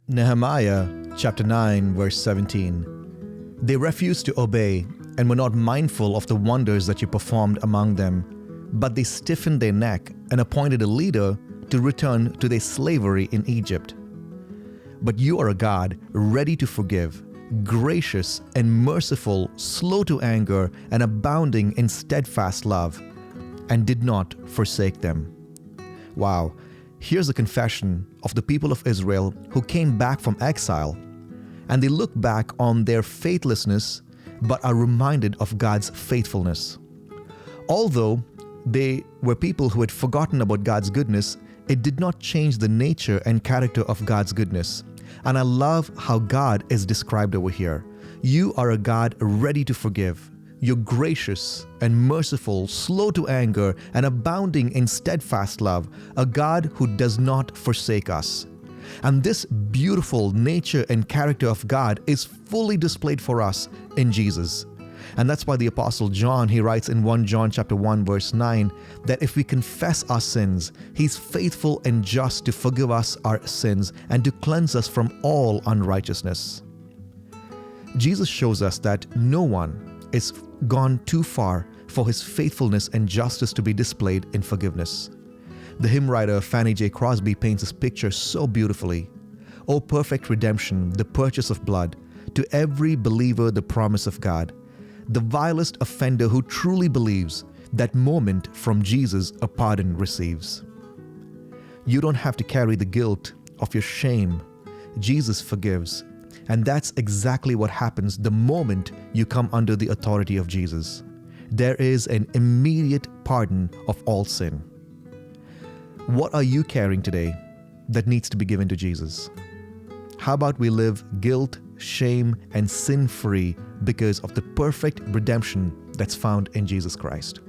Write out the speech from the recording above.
Nehemiah chapter 9 verse 17. They refused to obey and were not mindful of the wonders that you performed among them, but they stiffened their neck and appointed a leader to return to their slavery in Egypt. But you are a God ready to forgive, gracious and merciful, slow to anger, and abounding in steadfast love, and did not forsake them. Wow, here's a confession of the people of Israel who came back from exile, and they look back on their faithlessness but are reminded of God's faithfulness. Although they were people who had forgotten about God's goodness, it did not change the nature and character of God's goodness. And I love how God is described over here. You are a God ready to forgive. You're gracious and merciful, slow to anger, and abounding in steadfast love, a God who does not forsake us. And this beautiful nature and character of God is fully displayed for us in Jesus. And that's why the Apostle John, he writes in 1 John chapter 1 verse 9, that if we confess our sins, he's faithful and just to forgive us our sins and to cleanse us from all unrighteousness. Jesus shows us that no one is gone too far for his faithfulness and justice to be displayed in forgiveness. The hymn writer Fanny J. Crosby paints this picture so beautifully. O perfect redemption, the purchase of blood, to every believer the promise of God. The vilest offender who truly believes, that moment from Jesus a pardon receives. You don't have to carry the guilt of your shame. Jesus forgives. And that's exactly what happens the moment you come under the authority of Jesus. There is an immediate pardon of all sin. What are you carrying today that needs to be given to Jesus? How about we live guilt, shame, and sin-free because of the perfect redemption that's found in Jesus Christ?